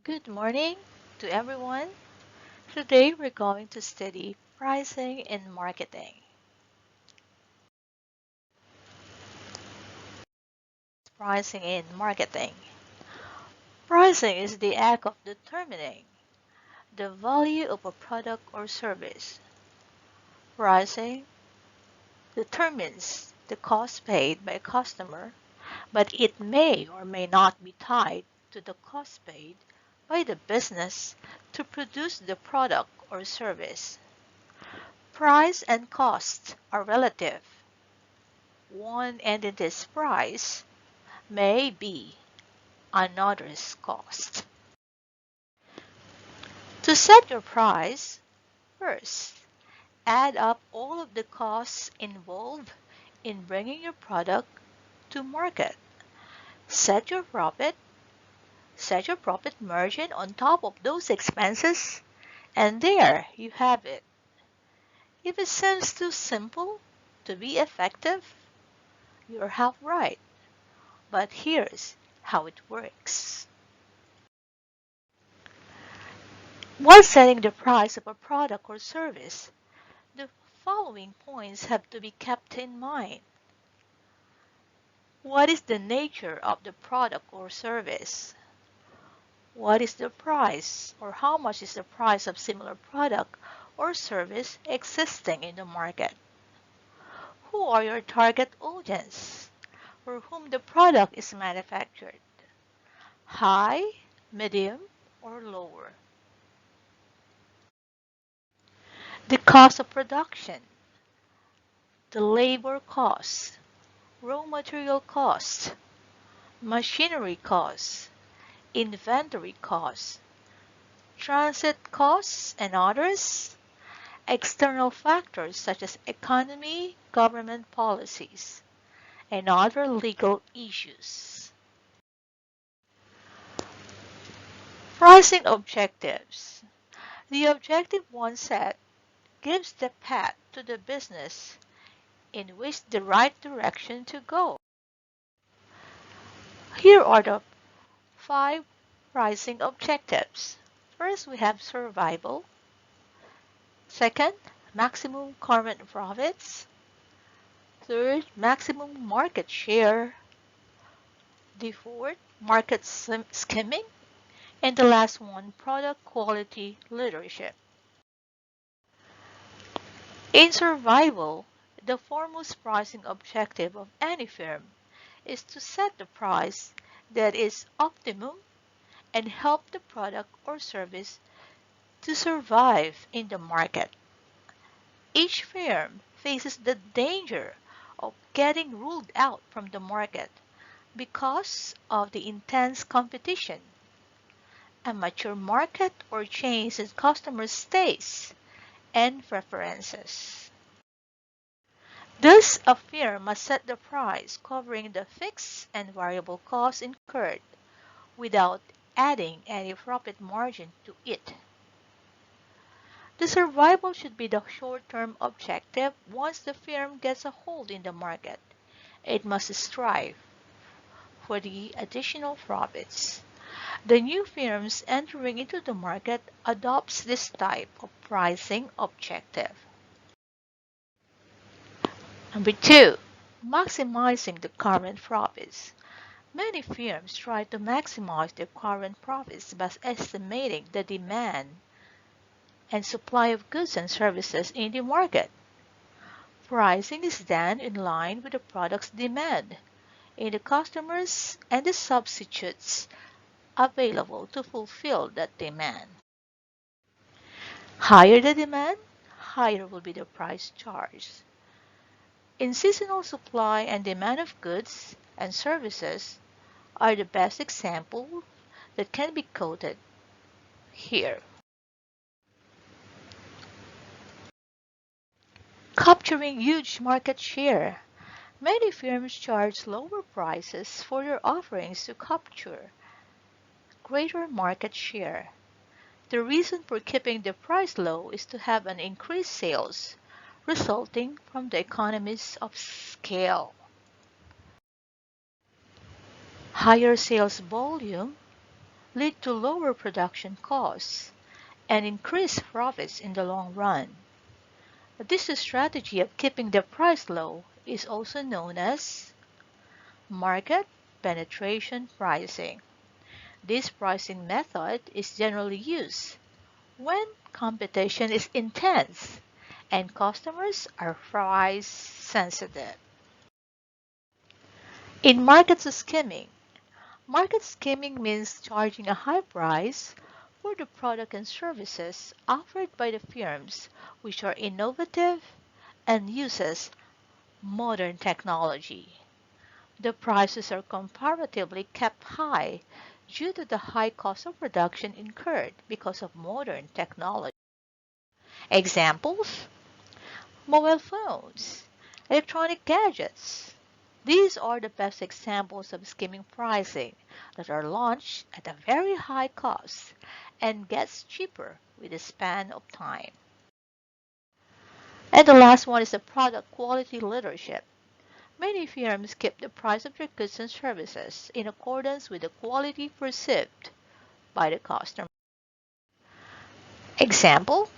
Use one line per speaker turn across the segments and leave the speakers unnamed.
Good morning to everyone. Today we're going to study pricing in marketing. Pricing in marketing. Pricing is the act of determining the value of a product or service. Pricing determines the cost paid by a customer, but it may or may not be tied to the cost paid by the business to produce the product or service. Price and cost are relative. One entity's price may be another's cost. To set your price, first, add up all of the costs involved in bringing your product to market. Set your profit, set your profit margin on top of those expenses, and there you have it. If it seems too simple to be effective, you're half right. But here's how it works. While setting the price of a product or service, the following points have to be kept in mind. What is the nature of the product or service? What is the price or how much is the price of similar product or service existing in the market? Who are your target audience for whom the product is manufactured? High, medium, or lower? The cost of production, the labor cost, raw material cost, machinery costs, inventory costs, transit costs, and others, external factors such as economy, government policies, and other legal issues. Pricing objectives. The objective one set gives the path to the business in which the right direction to go. Here are the 5 pricing objectives. First, we have survival. Second, maximum current profits. Third, maximum market share. The fourth, market skimming. And the last one, product quality leadership. In survival, the foremost pricing objective of any firm is to set the price that is optimum and help the product or service to survive in the market. Each firm faces the danger of getting ruled out from the market because of the intense competition, a mature market, or change in customers' tastes and preferences. Thus, a firm must set the price covering the fixed and variable costs incurred without adding any profit margin to it. The survival should be the short-term objective once the firm gets a hold in the market. It must strive for the additional profits. The new firms entering into the market adopts this type of pricing objective. Number 2, maximizing the current profits. Many firms try to maximize their current profits by estimating the demand and supply of goods and services in the market. Pricing is then in line with the product's demand in the customers and the substitutes available to fulfill that demand. Higher the demand, higher will be the price charged. In seasonal supply and demand of goods and services are the best example that can be quoted here. Capturing huge market share. Many firms charge lower prices for their offerings to capture greater market share. The reason for keeping the price low is to have an increased sales resulting from the economies of scale. Higher sales volume lead to lower production costs and increased profits in the long run. This strategy of keeping the price low is also known as market penetration pricing. This pricing method is generally used when competition is intense and customers are price sensitive. In market skimming means charging a high price for the product and services offered by the firms which are innovative and uses modern technology. The prices are comparatively kept high due to the high cost of production incurred because of modern technology. Examples: mobile phones, electronic gadgets. These are the best examples of skimming pricing that are launched at a very high cost and gets cheaper with the span of time. And the last one is the product quality leadership. Many firms keep the price of their goods and services in accordance with the quality perceived by the customer. Example: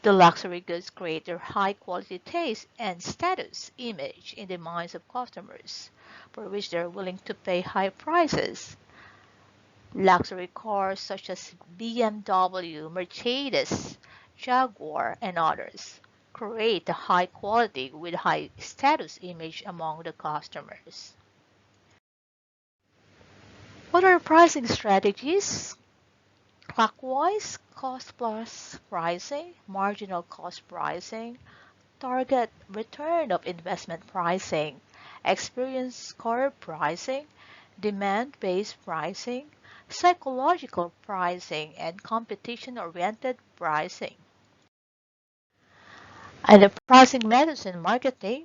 the luxury goods create their high quality taste and status image in the minds of customers, for which they are willing to pay high prices. Luxury cars such as BMW, Mercedes, Jaguar, and others create a high quality with high status image among the customers. What are pricing strategies? Clockwise cost plus pricing, marginal cost pricing, target return of investment pricing, experience curve pricing, demand-based pricing, psychological pricing, and competition-oriented pricing. And the pricing methods in marketing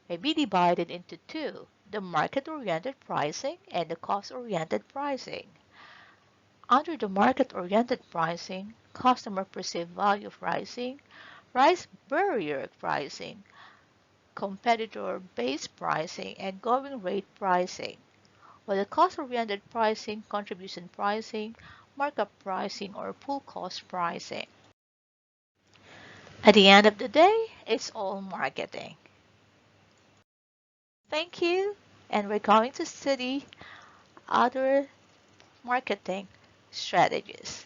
may be divided into two: the market-oriented pricing and the cost-oriented pricing. Under the market-oriented pricing, customer perceived value pricing, price barrier pricing, competitor-based pricing, and going rate pricing, while the cost-oriented pricing, contribution pricing, markup pricing, or full cost pricing. At the end of the day, it's all marketing. Thank you, and we're going to study other marketing strategies.